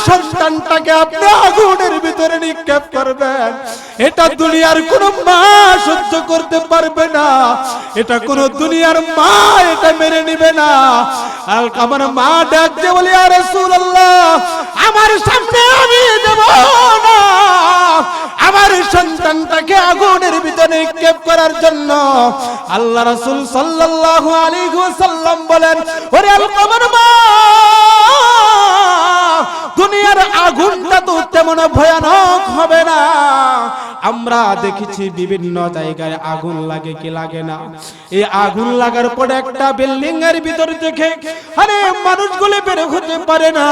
সন্তানটাকে আপনি আগুনের ভিতরে নিক্ষেপ করবেন, এটা দুনিয়ার কোন মা সহ্য করতে পারবে না, এটা কোন দুনিয়ার মা এটা মেনে নিবে না। আলকামার মা ডাক দিয়ে বলে, ইয়া রাসূলুল্লাহ, আমার সামনে আমি দেব না, আমার সন্তানটাকে আগুনের ভিতরে নিক্ষেপ করার জন্য। আল্লাহ রাসূল সাল্লাল্লাহু আলাইহি ওয়াসাল্লাম বলেন, ওরে আলকামার মা, দুনিয়ার আগুনটা তো তেমন ভয়ানক হবে না। আমরা দেখেছি বিভিন্ন জায়গায় আগুন লাগে কি লাগে না। এই আগুন লাগার পরে একটা বিল্ডিং এর ভিতর থেকে আরে মানুষগুলো বের হতে পারে না।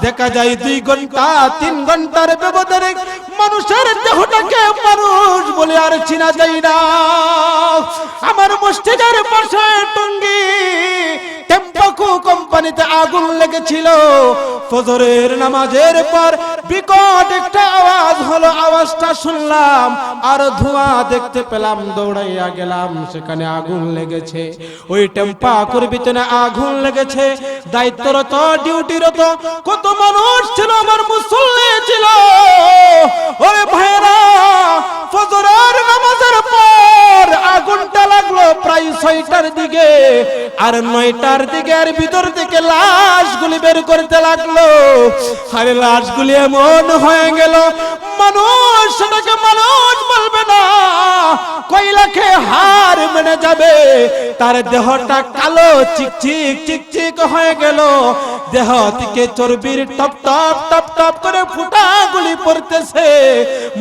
দেখা যায় 2 ঘন্টা 3 ঘন্টার ব্যবধানে মানুষের দেহটাকে মানুষ বলে আর চিনা যায় না। আমার মসজিদের পাশে টঙ্গী টেম্পাকো কোম্পানিতে আগুন লেগেছিল। ফজরের নামাজের পর বিকট একটা আওয়াজ হলো, আওয়াজটা শুনলাম আর ধোঁয়া দেখতে পেলাম, দৌড়াইয়া গেলাম, সেখানে আগুন লেগেছে। ওই টেম্পাকোর ভিতরে আগুন লেগেছে। দায়িত্বরত ডিউটিরত কত মানুষ ছিল, আমার মুসল্লি ছিল। ওরে ভাইরা, ফজরের নামাজের পর আগুনটা লাগলো প্রায় 6টার দিকে, আর 9টার দিকে এর ভিতর থেকে লাশগুলি বের করতে লাগলো। আরে লাশগুলি এমন হয়ে গেল, মানুষ সেটাকে মানুষ বলবে না, কয়লাকে হার মেনে যাবে। তার দেহটা কালো চিকচিক চিকচিক হয়ে গেল, দেহ থেকে চর্বির টপ টপ টপ টপ করে ফুটাগুলি পড়তেছে।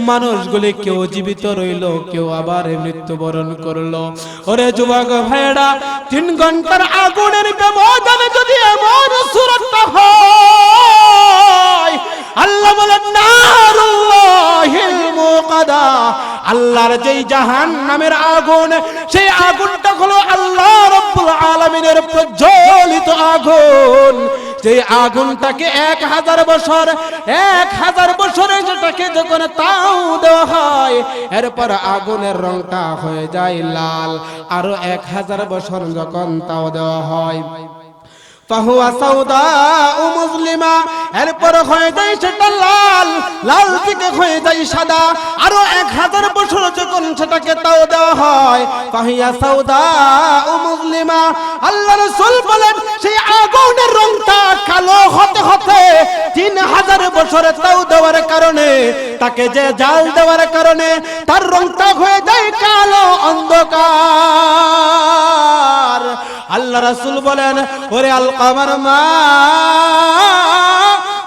মানুষগুলি কেউ জীবিত রইল, কেউ আবার মৃত্যুবরণ করলো। ওরে যুবক ভাইরা, 3 ঘন্টার আগুনের ব্যবধানে যদি এমন সুরতটা হয়, আল্লাহ বলেন নারুল্লাহিল মুকাদা, আল্লাহর যেই জাহান্নামের আগুন, সেই আগুনটা হলো আল্লাহ রাব্বুল আলামিনের প্রজ্বলিত আগুন। যে আগুনটাকে 1000 বছরে যেটাকে যখন তাও দেওয়া হয়, এরপর আগুনের রংটা হয়ে যায় লাল। আরো 1000 বছর যখন তাও দেওয়া হয়, ফাহুয়া সাউদাউ মুজলিমা, এরপর হয়ে যায় সেটা লাল, লাল থেকে হয়ে যায় সাদা। আরো 1000 বছর যখন সেটাকে তাও দেওয়া হয়, ফাহিয়া সাউদাউ মুজলিমা। আল্লাহ রাসূল বলেন, সেই আগুনের রংটা কালো হতে হতে 3000 বছরে তাও দেওয়ার কারণে, তাকে যে জাল দেওয়ার কারণে তার রংটা হয়ে যায় কালো অন্ধকার। আল্লাহ রাসূল বলেন, ওরে আলকামার মা,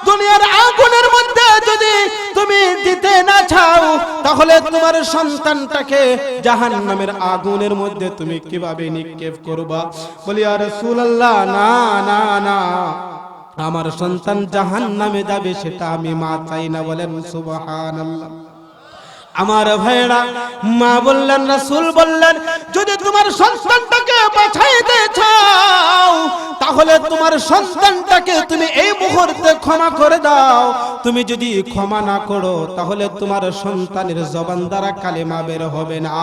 দুনিয়ার আগুনের মধ্যে যদি তুমি দিতে না চাও, তাহলে তোমার সন্তানটাকে জাহান্নামের আগুনের মধ্যে তুমি কিভাবে নিক্ষেপ করবা? বলি, ইয়া রাসূলুল্লাহ, না না না, আমার সন্তান জাহান্নামে যাবে সেটা আমি মা চাই না। বলেন সুবহানাল্লাহ। আমার ভাইরা, মা বললেন, রাসূল বললেন, যদি তোমার সন্তানটাকে বাঁচাইতে চাও, তাহলে তোমার সন্তানটাকে তুমি এই মুহূর্তে ক্ষমা করে দাও। তুমি যদি ক্ষমা না করো, তাহলে তোমার সন্তানের জবান দ্বারা কালেমা বের হবে না।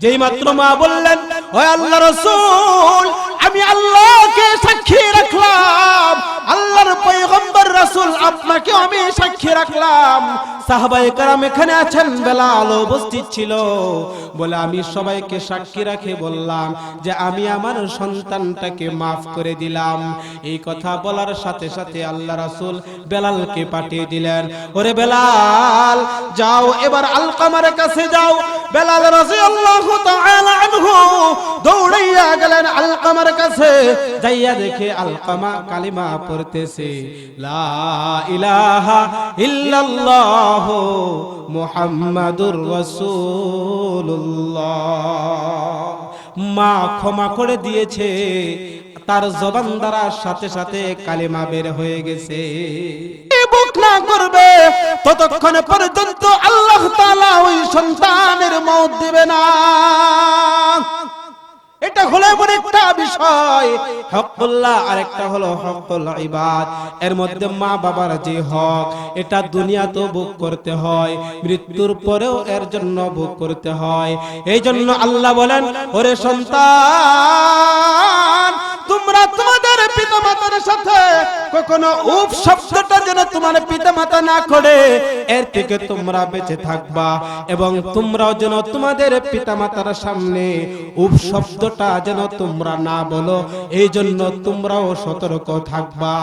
যেই মাত্র মা বললেন, ও আল্লাহ রাসূল, আমি আল্লাহকে সাক্ষী রাখলাম, আল্লাহর পয়গম্বর রাসূল আপনাকে আমি সাক্ষী রাখলাম, সাহাবায়ে কেরাম এখানে আছেন, বেলাল উপস্থিত ছিল, বলে আমি সবাইকে সাক্ষী রাখে বললাম যে আমি আমার সন্তানটাকে maaf করে দিলাম। এই কথা বলার সাথে সাথে আল্লাহ রাসূল বেলালকে পাঠিয়ে দিলেন, ওরে বেলাল যাও, এবার আলকামার কাছে যাও। বেলাল রাদিয়াল্লাহু তাআলা আনহু দৌড়াইয়া গেলেন আলকামার কাছে, যাইয়া দেখে আলকামা কালিমা পড়তেছে, লা ইলাহা ইল্লাল্লাহ মুহাম্মাদুর রাসূলুল্লাহ। মা ক্ষমা করে দিয়েছে, তার জবান দ্বারা সাথে সাথে কালিমা বের হয়ে গেছে। বুক না করবে ততক্ষণ পর্যন্ত আল্লাহ তাআলা ওই সন্তানের মওত দিবে না। এটা হলো এমন একটা বিষয়, হকুল্লাহ আর একটা হলো হকুল ইবাদ। এর মধ্যে মা বাবার যে হক, এটা দুনিয়াতেও ভোগ করতে হয়, মৃত্যুর পরেও এর জন্য ভোগ করতে হয়। এই জন্য আল্লাহ বলেন, ওরে সন্তান, তোমরা তোমাদের পিতামাতার সাথে কখনো উফ শব্দটা যেন তোমার পিতামাতা না করে, এর থেকে তোমরা বেঁচে থাকবা। এবং তোমরাও যেন তোমাদের পিতামাতার সামনে উফ শব্দটা যেন তোমরা না বলো, এই জন্য তোমরাও সতর্ক থাকবা।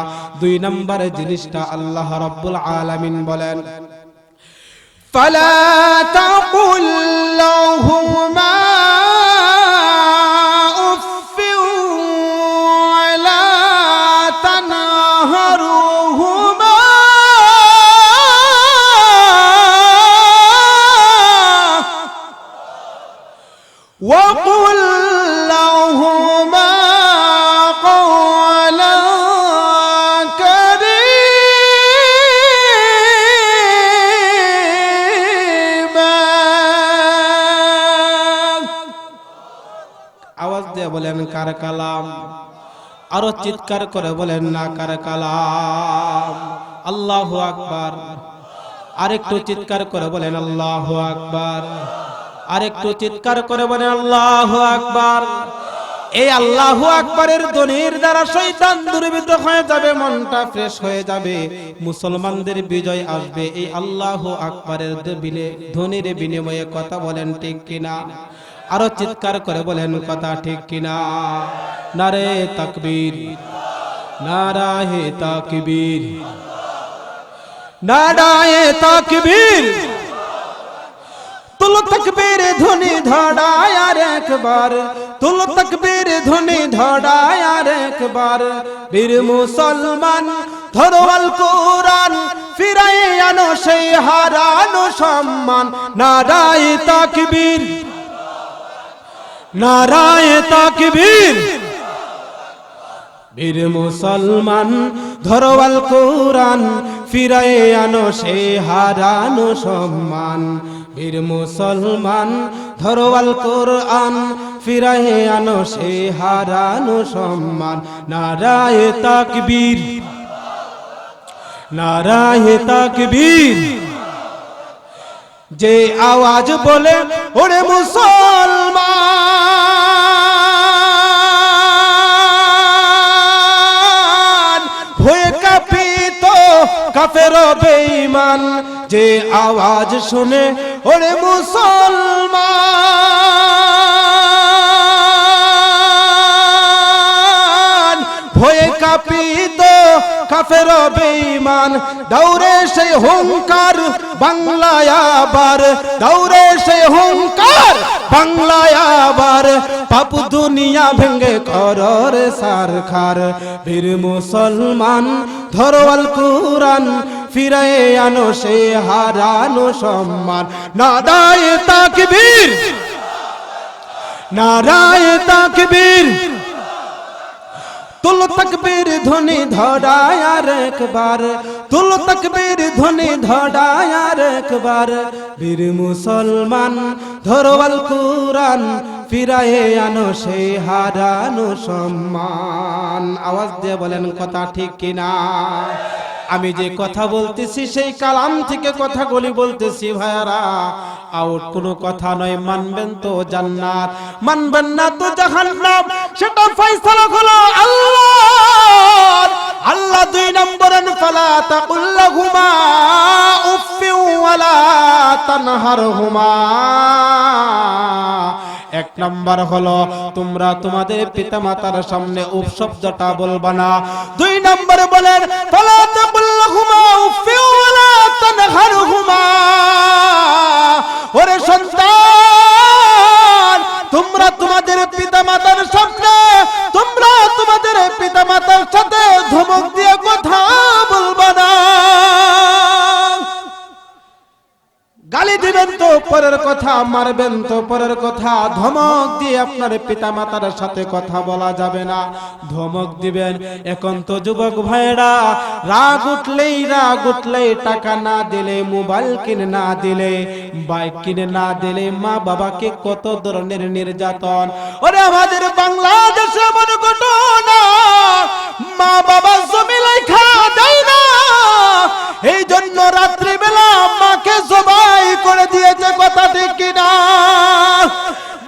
2 নম্বরে জিনিসটা আল্লাহ রাব্বুল আলামিন বলেন, ফালা তাকুল লাহুমা উফফিন ওয়ালা তানহারুহুমা ওয়া কুল লাহুমা বলেন কার কালাম? আরো চিৎকার করে বলেন না কার কালাম? আল্লাহু আকবার। আরেকটু চিৎকার করে বলেন আল্লাহু আকবার। আরেকটু চিৎকার করে বলেন আল্লাহু আকবার। এই আল্লাহু আকবারের ধ্বনির দ্বারা শয়তান দুর্বৃত্ত হয়ে যাবে, মনটা ফ্রেশ হয়ে যাবে, মুসলমানদের বিজয় আসবে। এই আল্লাহু আকবারের ধ্বনির বিনিময়ে কথা বলেন ঠিক কিনা? আরো চিৎকার করে বলেন কথা ঠিক কিনা? নারে তাকবীর, নারায়ে তাকবীর, নারায়ে তাকবীর। তুল তাকবীর ধ্বনি ধড়ায় আর একবার, তুল তাকবীর ধ্বনি ধড়ায় আর একবার। বীর মুসলমান ধরো আল কোরআন, ফিরায়ে আনো সেই হারানো সম্মান। নারায়ে তাকবীর, নারায়ে তাকবীর। বীর মুসলমান ধরো আল কোরআন, ফিরায়ে আনো সেই হারানো সম্মান। বীর মুসলমান ধরো আল কোরআন, ফিরায়ে আনো সেই হারানো সম্মান। নারায়ে তাকবীর, নারায়ে তাকবীর। যে আওয়াজ বলে ওরে মুসলমান, ভয়ে কাঁপিত কাফের বেঈমান। যে আওয়াজ শুনে ওরে মুসলমান, ভয়ে কাঁপিত কাফের বেঈমান। দৌড়ে সেই হুঙ্কার বাংলায় আবার, দৌড়ে সেই হুঙ্কার বাংলায় আবার। পাপ দুনিয়া ভেঙ্গে করর সারখার। বীর মুসলমান ধরো আল কোরআন, ফিরায়ে আনো সেই হারানো সম্মান। নারায়ে তাকবীর, নারায়ে তাকবীর। তুল তাকবীর ধ্বনি ধড়ায় আর একবার, তুল তাকবীর ধ্বনি ধড়ায় আর একবার। বীর মুসলমান ধরো আল কোরআন, ফিরায়ে আনো সেই হারানো সম্মান। আওয়াজ দিয়ে বলেন কথা ঠিক কিনা? আমি যে কথা বলতেছি সেই কালাম থেকে কথাগুলি বলতেছি ভাইয়ারা, আউট কোনো কথা নয়। মানবেন তো জান্নাত, মানবেন না তো জাহান্নাম, সেটা ফয়সালা হলো আল্লাহ। আল্লাহ 2 নম্বরের ফালা তাকুল লাহুমা উফফিন ওয়ালা তানহারহুমা। 1 নম্বর হলো তোমরা তোমাদের পিতামাতার সামনে উফ শব্দটা বলবা না। 2 নম্বর বলেন ফালা তাকুল লাহুমা উফফিন ওয়ালা তানহারহুমা। ওরে সন্তান, তোমরা তোমাদের পিতামাতার সামনে, তোমরা তোমাদের পিতামাতার সাথে ধমক দিয়ে কথা বলবা না। গালি দিবেন তো পরের কথা, মারবেন তো পরের কথা, ধমক দিয়ে আপনার পিতামাতার সাথে কথা বলা যাবে না। ধমক দিবেন। এখন তো যুবক ভাইরা রাগ উঠলেই টাকা না দিলে, মোবাইল কিনে না দিলে, বাইক কিনে না দিলে মা বাবাকে কত ধরনের নির্যাতন। ওরে আমাদের বাংলাদেশে এমন ঘটনা, মা বাবা জমি লেখা দেয় না, এই জন্য রাত্রিবেলা মাকে জবাই করে দিয়েছে। কথা ঠিক কিনা?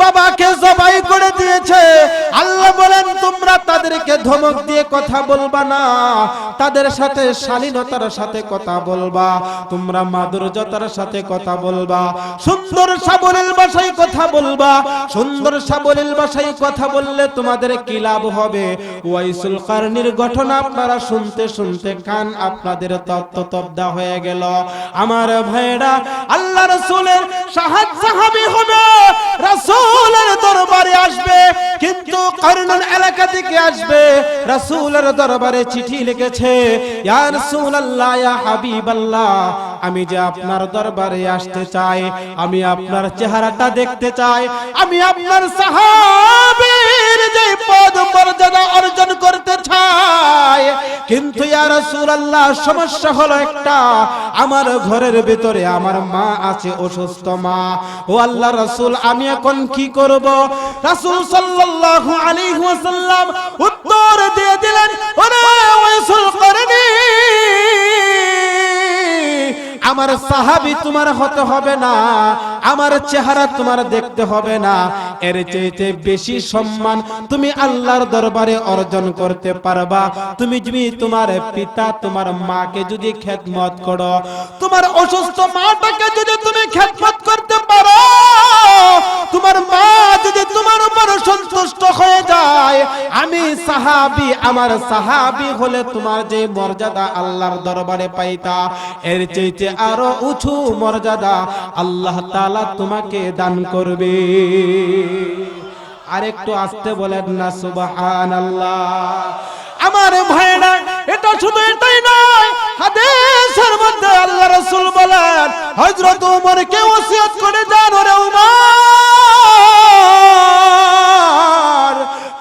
বাবাকে জবাই করে দিয়েছে। আল্লাহ বলেন তোমরা তাদেরকে ধমক দিয়ে কথা বলবা না, তাদের সাথে শালীনতার সাথে কথা বলবা, তোমরা মাধুর্যতার সাথে কথা বলবা, সুন্দর সাবলীল ভাষায় কথা বলবা। সুন্দর সাবলীল ভাষায় কথা বললে তোমাদের কি লাভ হবে? ওয়াইসুল কারনির ঘটনা আপনারা শুনতে শুনতে কান আপনাদের তপ্তব্দা হয়ে গেল। আমার ভাইরা, আল্লাহ রাসূলের সাহাবী হবে, রাসূলের দরবারে আসবে, কিন্তু কারনুল এলাকা থেকে আসবে। রাসূলের দরবারে চিঠি লিখেছে, ইয়া রাসূলুল্লাহ, ইয়া হাবিবাল্লাহ, আমি যে আপনার দরবারে আসতে চাই, আমি আপনার চেহারাটা দেখতে চাই, আমি আপনার সাহাবীর যে পদ মর্যাদা অর্জন করতে চাই, কিন্তু ইয়া রাসূলুল্লাহ সমস্যা হলো একটা, আমার ঘরের ভিতরে আমার মা আছে, অসুস্থ মা। ও আল্লাহর রাসূল, আমি এখন কি করব? রাসূল সাল্লাল্লাহু আলাইহি ওয়াসাল্লাম উত্তর দিয়ে দিলেন, ওরে ওয়াইসুল কারনি, আমার সাহাবী তোমার হতে হবে না, আমার চেহারা তোমার দেখতে হবে না, এর চাইতে বেশি সম্মান তুমি আল্লাহর দরবারে অর্জন করতে পারবা তুমি যদি তোমার পিতা, তোমার মাকে যদি খেদমত করো, তোমার অসুস্থ মাটাকে যদি তুমি খেদমত করতে পারো, তোমার মা যদি তোমার উপর সন্তুষ্ট হয়ে যায়, আমি সাহাবী, আমার সাহাবী হলে তোমার যে মর্যাদা আল্লাহর দরবারে পাইতা, এর চাইতে আরো উঁচু মর্যাদা আল্লাহ তাআলা তোমাকে দান করবে। আরেকটু আস্তে বলেন না সুবহানাল্লাহ। আমার ভাইরা, এটা শুধু এটাই নয়, হাদিসের মধ্যে আল্লাহ রাসূল বলেন, হযরত ওমরকে ওসিয়ত করে যান, ওরে ওমর,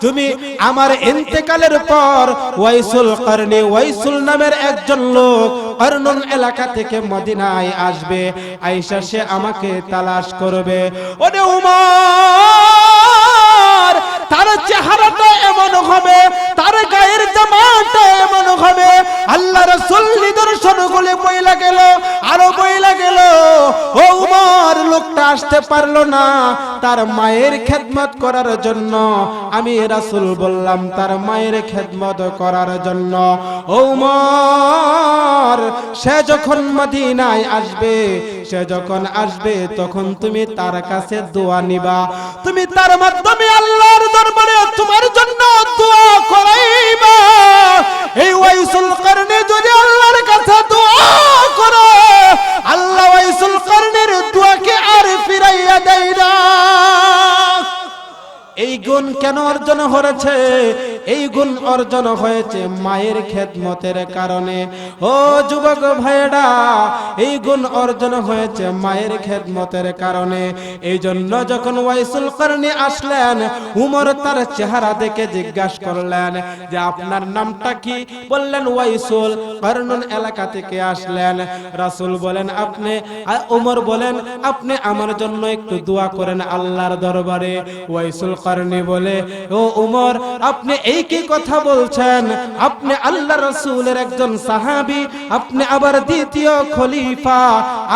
তুমি আমার ইন্তেকালের পর ওয়াইসুল কারনি, ওয়াইসুল নামের একজন লোক কারনুন এলাকা থেকে মদিনায় আসবে, আয়েশা সে আমাকে তালাশ করবে। ওরে ওমর, তার চেহারাটা এমন হবে, তার গায়ের জামাটা এমন হবে, আল্লাহ রাসূল নিদর্শনগুলি বইলা গেল, আরো বইলা গেল। ও ওমর, লোকটা আসতে পারলো না তার মায়ের খেদমত করার জন্য, আমি রাসূল বললাম তার মায়ের খেদমত করার জন্য। ও ওমর, সে যখন মদিনায় আসবে, সে যখন আসবে, তখন তুমি তার কাছে দোয়া নিবা, তুমি তার মাধ্যমে আল্লাহর দরবারে তোমার জন্য দোয়া করাইবা। এই ওয়াইসুল কারনি যদি আল্লাহর কাছে দোয়া করে, আল্লাহ ওয়াইসুল কারনির দোয়াকে আর ফিরাইয়া দেয় না। এই গুণ কেন অর্জন হয়েছে? এই গুণ অর্জন হয়েছে মায়ের খেদমতের কারণে। ও যুবক ভাইরা, এই গুণ অর্জন হয়েছে মায়ের খেদমতের কারণে। এই জন্য যখন ওয়াইসুল কারনি আসলেন, উমর তার চেহারা দেখে জিজ্ঞাসা করলেন যে আপনার নামটা কি? বললেন ওয়াইসুল, কারনুন এলাকা থেকে আসলেন। রাসূল বলেন আপনি, উমর বলেন আপনি আমার জন্য একটু দোয়া করেন আল্লাহর দরবারে। ওয়াইসুল কারনি বলে, ও উমর, আপনি এই কি কথা বলছেন? আপনি আল্লাহ রাসূলের একজন সাহাবী, আপনি আবার দ্বিতীয় খলিফা,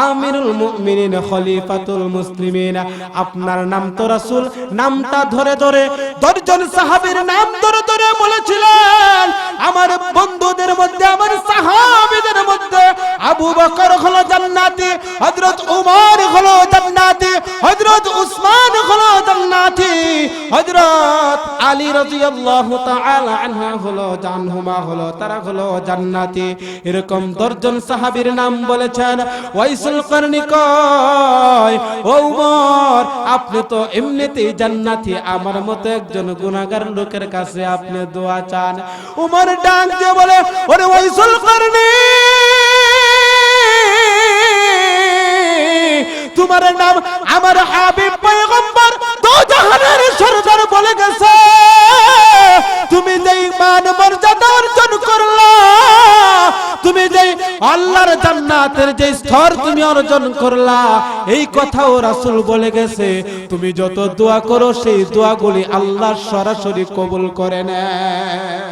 আমিরুল মুমিনিন, খলিফাতুল মুসলিমিন, আপনার নাম তো রাসূল। নামটা ধরে ধরে 10 জন সাহাবীর নাম ধরে ধরে বলেছিলেন। আমার বন্ধুদের মধ্যে, আমার সাহাবীদের মধ্যে আবু বকর হলো জান্নাতি, হযরত উমর হলো জান্নাতি, হযরত উসমান হলো জান্নাতি, হযরত আলী রাদিয়াল্লাহু তাআলা আনহুমা হলো তারা হলো জান্নাতি। এরকম 10 জন সাহাবীর নাম বলেছেন। ওয়াইসুল কারনি কয়, ও উমর, আপনি তো এমনিতেই জান্নাতি, আমার মতো একজন গুনাহগার লোকের কাছে আপনি দোয়া চান। উমর ডাক দিয়ে বলে, ওরে ওয়াইসুল কারনি, তোমার নাম আমার হাবিব পয়গম্বর দো জাহানের সরদার বলে গেছে। তুমি যেই মান মর্যাদা অর্জন করলা, তুমি যেই আল্লাহর জান্নাতের যে স্তর তুমি অর্জন করলা, এই কথাও রাসূল বলে গেছে। তুমি যত দোয়া করো সেই দোয়াগুলি আল্লাহ সরাসরি কবুল করে নেয়।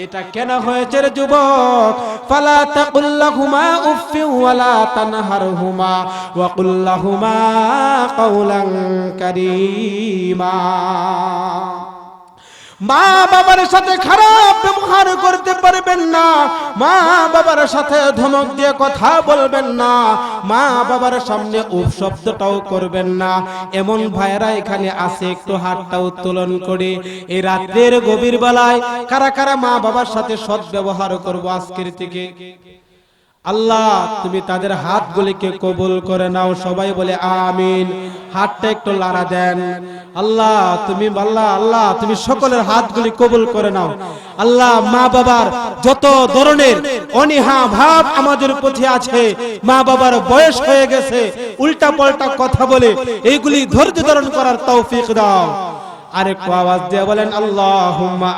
এটা কেন হয়েছে রে যুবক? ফালা তাকুল্লাহুমা উফফি ওয়ালা তানহারহুমা ওয়া কুল্লাহুমা কাওলান কারীমা। মা বাবার সাথে খারাপ ব্যবহার করতে পারবেন না, মা বাবার সাথে ধমক দিয়ে কথা বলবেন না, মা বাবার সামনে উফ শব্দটাও করবেন না। এমন ভাইরা এখানে আছে, একটু হাতটা উত্তোলন করে এই রাতের গভীর বেলায় কারা কারা মা বাবার সাথে সৎ ব্যবহার করবো আজকের থেকে? আল্লাহ তুমি তাদের হাতগুলিকে কবুল করে নাও। সবাই বলে আমিন। হাতটা একটু লাড়া দেন। আল্লাহ তুমি আল্লাহ তুমি সকলের হাতগুলি কবুল করে নাও। আল্লাহ মা বাবার যত ধরনের অনীহা ভাব আমাদের প্রতি আছে, মা বাবার বয়স হয়ে গেছে, উল্টা পাল্টা কথা বলে, এইগুলি ধৈর্য ধারণ করার তৌফিক দাও। আরেকটু আওয়াজ দিয়ে বলেন আল্লাহুম্মা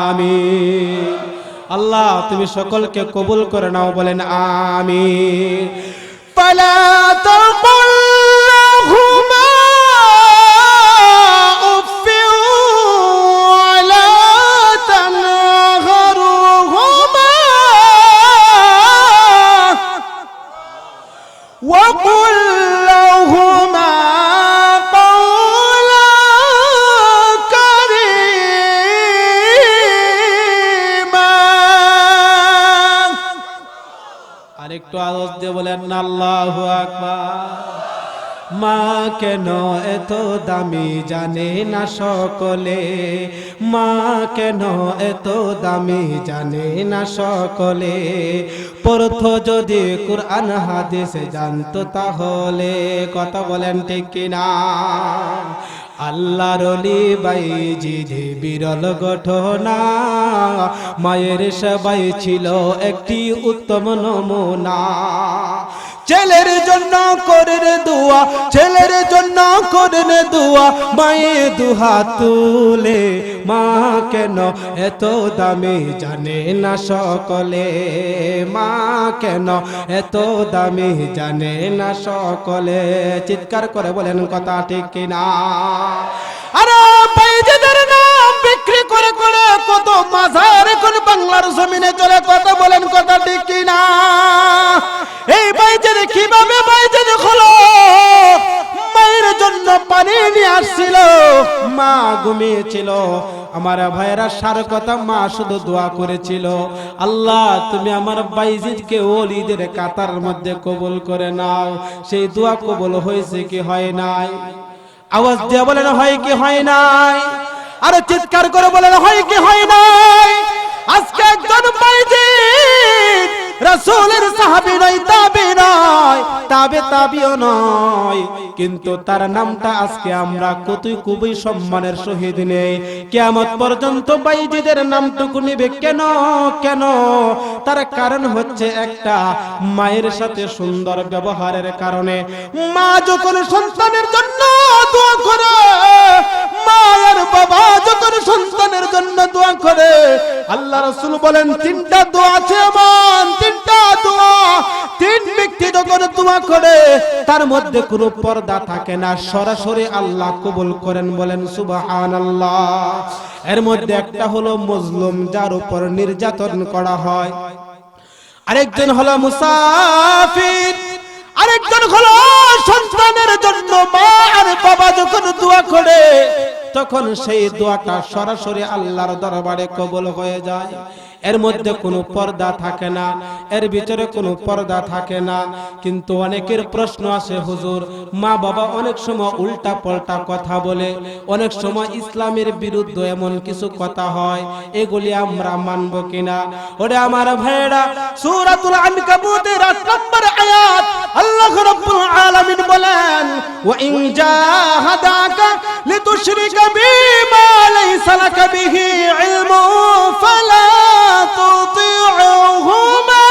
আমিন। আল্লাহ তুমি সকলকে কবুল করে নাও, বলেন আমিন। ফালা তাকুল লাহুমা উফফিন ওয়ালা তানহারহুমা ওয়া কুল লাহুমা একটু আওয়াজ দিয়ে বলেন আল্লাহু আকবার। মা কেন এত দামি জানে না সকলে, মা কেন এত দামি জানে না সকলে, পড়তো যদি কুরআন হাদিস জানতো তাহলে। কথা বলেন ঠিক কিনা? আল্লাহর ওলি বাইজিদ বিরল ঘটনা, মায়ের সেবাই ছিল একটি উত্তম নমুনা। ছেলের জন্য করেন দোয়া, ছেলের জন্য করেন দোয়া, মায়ে দুহাত তুলে। মা কেন এত দামি জানে না সকলে, মা কেন এত দামি জানে না সকলে। চিৎকার করে বলেন কথা ঠিক কিনা? আরে বাইজিদের নাম বিক্রি করে করে কত মাজার এখন বাংলার জমিনে চলে। কথা বলেন কথা ঠিক কিনা? এই বাইজিদ কিভাবে বাইজিদ হলো? মায়ের জন্য পানি নিয়ে আসছিল, মা ঘুমিয়েছিল। আমার ভাইরা সার কথা, মা শুধু দোয়া করেছিল, আল্লাহ তুমি আমার বাইজিদকে ওলিদের কাতার মধ্যে কবুল করে নাও। সেই দোয়া কবুল হয়েছে কি হয় নাই? আওয়াজ দিয়ে বলেন হয় কি হয় নাই? আরে চিৎকার করে বলেন হয় কি হয় নাই? আজকে একজন বাইজিদ রাসূলের সাহাবী নয়, তাবী নয়, তাবিও নয়, কিন্তু তার নামটা আজকে আমরা খুবই সম্মানের সহিত নেই। কিয়ামত পর্যন্ত বাইজিদের নামটুকু নেবে কেন? কেন? তার কারণ হচ্ছে একটা, মায়ের সাথে সুন্দর ব্যবহারের কারণে। মা যখন সন্তানের জন্য দোয়া করে, মায়ের বাবা যখন সন্তানের জন্য দোয়া করে, আল্লাহ রাসূল বলেন তিনটা দোয়া আছে এমন, তিনটা দোয়া, তিন ব্যক্তি যখন দোয়া করে তার মধ্যে কোনো পর্দা থাকে না, সরাসরি আল্লাহ কবুল করেন। বলেন সুবহানাল্লাহ। এর মধ্যে একটা হলো মজলুম, যার উপর নির্যাতন করা হয়। আরেকজন হলো মুসাফির। আরেকজন হলো সন্তানের জন্য মা আর বাবা যখন দোয়া করে, তখন সেই দোয়াটা সরাসরি আল্লাহর দরবারে কবুল হয়ে যায়। এর মধ্যে কোনো পর্দা থাকে না, এর ভিতরে কোনো পর্দা থাকে না। কিন্তু অনেকের প্রশ্ন আসে, হুজুর মা বাবা অনেক সময় উল্টা পাল্টা কথা বলে, অনেক সময় ইসলামের বিরুদ্ধে এমন কিছু কথা হয়, এগুলি আমরা মানব কিনা? ওরে আমার ভাইরা, সূরাতুল আনকাবুতের ৮ নম্বর আয়াত আল্লাহ রাব্বুল আলামিন বলেন, ওয়া ইন জাহাদাকা লিতুশরিকা বিমা লাইসা লাকা বিহি ইলমু ফালা তুতিউহুমা।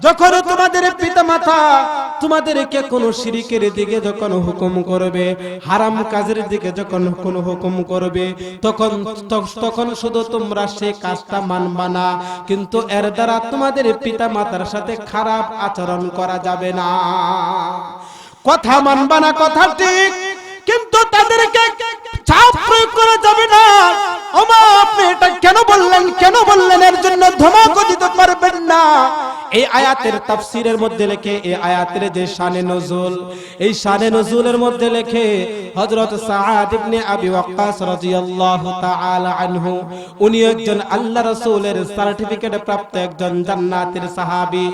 যখন তোমাদের পিতামাতা তোমাদেরকে কোন শিরকের দিকে যখন হুকুম করবে, হারাম কাজের দিকে যখন কোন হুকুম করবে, তখন শুধু তোমরা সেই কাজটা মানবা না, কিন্তু এর দ্বারা তোমাদের পিতামাতার সাথে খারাপ আচরণ করা যাবে না। কথা মানবা না, কথা ঠিক, কিন্তু তাদেরকে চাপ প্রয়োগ করা যাবে না। ওমা আপনি এটা কেন বললেন, কেন বললেন, এর জন্য ধমক দিতে পারবেন না। এই আয়াতের তাফসীরের মধ্যে লেখে, এই আয়াতের যে শানে নজুল, এই শানে নজুলের মধ্যে লেখে হযরত সাআদ ইবনে আবি ওয়াক্কাস রাদিয়াল্লাহু তাআলা আনহু, উনি একজন আল্লাহ রাসূলের সার্টিফিকেট প্রাপ্ত একজন জান্নাতের সাহাবী।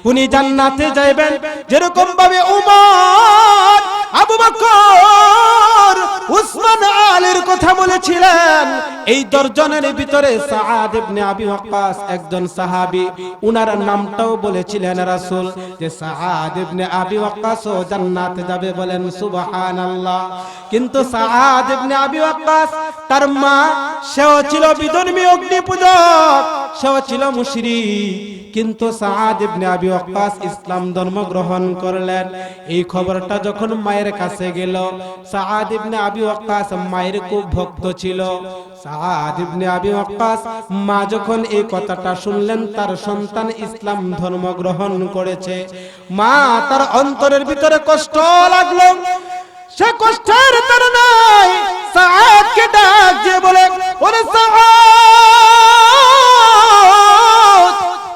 উনি জান্নাতে যাবেন যেরকম ভাবে উমর, আবু বকর, উসমান, আলীর কথা বলেছিলেন, এই 10 জনের ভিতরে সাআদ ইবনে আবি ওয়াক্কাস একজন সাহাবী, উনার নামটাও বলেছিলেন রাসূল যে সাআদ ইবনে আবি ওয়াক্কাস ও জান্নাতে যাবে, বলেন সুবহানাল্লাহ। কিন্তু সাআদ ইবনে আবি ওয়াক্কাস, তার মা, সেও ছিল বিধর্মী অগ্নি পূজক, সেও ছিল মুশরিক, কিন্তু সাআদ ইবনে আবি ওয়াক্কাস ইসলাম ধর্ম গ্রহণ করলেন। এই খবরটা যখন মায়ের কাছে গেল, সাআদ ইবনে আবি ওয়াক্কাস মায়ের খুব ভক্ত ছিল। সাআদ ইবনে আবি ওয়াক্কাস মা যখন এই কথাটা শুনলেন, তার সন্তান ইসলাম ধর্ম গ্রহণ করেছে, মা তার অন্তরের ভিতরে কষ্ট লাগলো। সে কষ্টের তার নাই, সাআদকে ডাক দিয়ে বলে, ওরে সাআদ,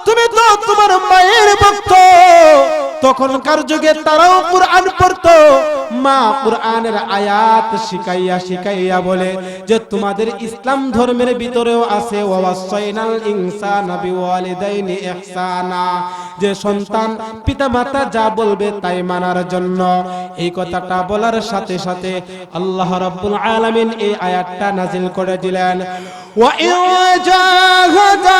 তুমি তো তোমার মায়ের ভক্ত। তখনকার যুগে তারাও কুরআন পড়তো, মা কুরআনের আয়াত শিখাইয়া শিখাইয়া বলে যে তোমাদের ইসলাম ধর্মের ভিতরেও আছে ওয়াসাইনাল ইনসানা বিওয়ালিদাইনি ইহসানা, যে সন্তান পিতামাতা যা বলবে তাই মানার জন্য। এই কথাটা বলার সাথে সাথে আল্লাহ রাব্বুল আলামিন এই আয়াতটা নাজিল করে দিলেন, ওয়া ইন জাহাদাকা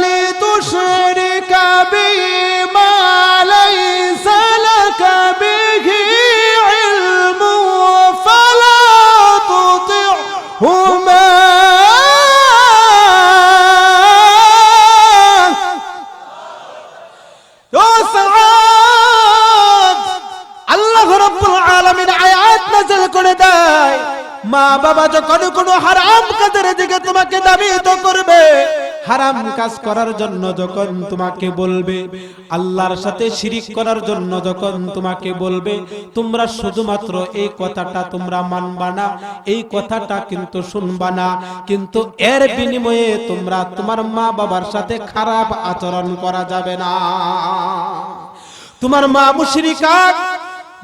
লিতুশরিকা বিমা লাইসা লাকা বিহি ইলমু ফালা তুতি'হুমা। ও সাআদ, আল্লাহ রাব্বুল আলামিন আয়াত নাযিল করে দেয়, মা বাবা যখন কোনো হারাম কাজের দিকে তোমাকে দাবিত করবে, হারাম কাজ করার জন্য যখন তোমাকে বলবে, আল্লাহর সাথে শিরিক করার জন্য যখন তোমাকে বলবে, তোমরা শুধুমাত্র এই কথাটা তোমরা মানবা না, এই কথাটা কিন্তু শুনবা না, কিন্তু এর বিনিময়ে তোমরা তোমার মা বাবার সাথে খারাপ আচরণ করা যাবে না। তোমার মা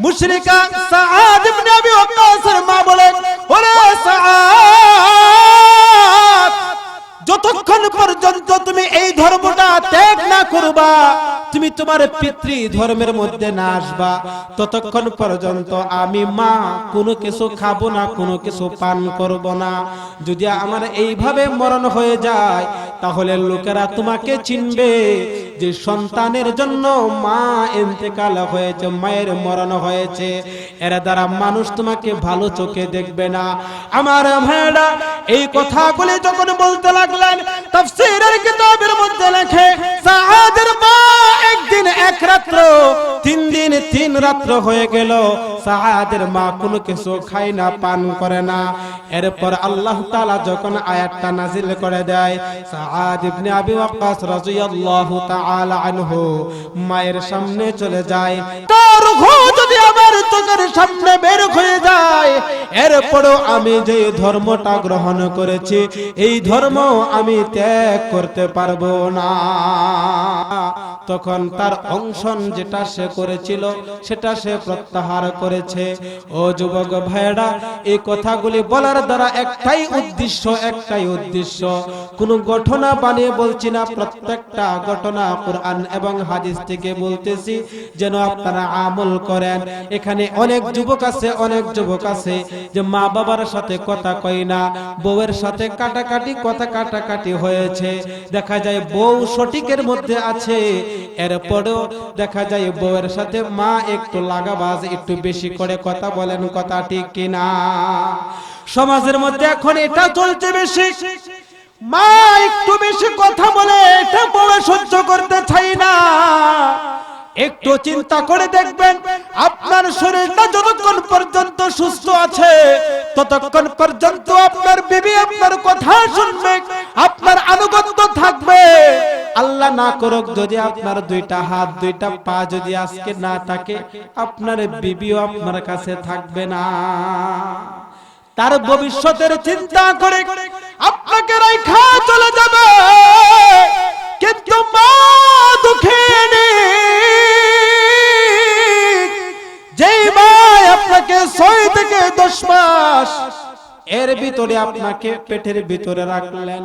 মুশরিকা, সাআদ ইবনে আবি ওয়াক্কাসের মা বলেন, ওরে সাআদ, যতক্ষণ পর্যন্ত তুমি এই ধর্মটা ত্যাগ না করবা, তুমি তোমার পিতৃ ধর্মের মধ্যে না আসবা, ততক্ষণ পর্যন্ত আমি মা কোনো কিছু খাবো না, কোনো কিছু পান করব না। যদি আমার এইভাবে মরণ হয়ে যায়, তাহলে লোকেরা তোমাকে চিনবে যে সন্তানের জন্য মা ইন্তেকাল হয়েছে, মায়ের মরণ হয়েছে, এর দ্বারা মানুষ তোমাকে ভালো চোখে দেখবে না। আমার ভাইরা এই কথাগুলি যখন বলতে লাগলেন, তাফসীরের কিতাবের মধ্যে লেখে সাআদের মা একদিন এক রাত্র, 3 দিন 3 রাত্র হয়ে গেল, সাআদের মা কোনো কিছু খায় না, পান করে না। এরপর আল্লাহ তাআলা যখন আয়াতটা নাজিল করে দেয়, সাআদ ইবনে আবি ওয়াক্কাস রাদিয়াল্লাহু তাআলা আনহু মায়ের সামনে চলে যায়, তার রূহ যদি আমার চোখের সামনে বের হয়ে যায়, এরপরও আমি যে ধর্মটা গ্রহণ করেছি, এই ধর্ম আমি ত্যাগ করতে পারবো না। তখন তার অংশন যেটা সে করেছিল সেটা সে প্রত্যাহার করেছে। ও যুবক ভাইরা, এই কথাগুলি বলার দ্বারা একটাই উদ্দেশ্য, কোন ঘটনা বানিয়ে বলছি না, প্রত্যেকটা ঘটনা কুরআন এবং হাদিস থেকে বলতেছি যেন আপনারা আমল করেন। এখানে অনেক যুবক আছে যে মা বাবার সাথে কথা কয় না, বউয়ের সাথে কথা কাটাকাটি হয়েছে, দেখা যায় বউ সঠিকের মধ্যে আছে, এরপরেও দেখা যায় বউয়ের সাথে মা একটু লাগাবাজ, একটু বেশি করে কথা বলেন, কথা ঠিক কিনা? সমাজের মধ্যে এখন এটা চলছে বেশি, মা একটু বেশি কথা বলে, এটা বউ সহ্য করতে চাই না। একটু চিন্তা করে দেখবেন, আপনার শরীরটা যতক্ষণ পর্যন্ত সুস্থ আছে, ততক্ষণ পর্যন্ত আপনার বিবি আপনার কথা শুনবে, আপনার আনুগত্য থাকবে। আল্লাহ না করুক যদি আপনার 2টা হাত 2টা পা যদি আজকে না থাকে, আপনার বিবিও আপনার কাছে থাকবে না। তার ভবিষ্যতের চিন্তা করে আপনাকে রাইখা চলে যাবে। কিন্তু মা দুঃখিনী, যেই ভাই আপনাকে 6 থেকে 10 মাস এর ভিতরে আপনাকে পেটের ভিতরে রাখলেন।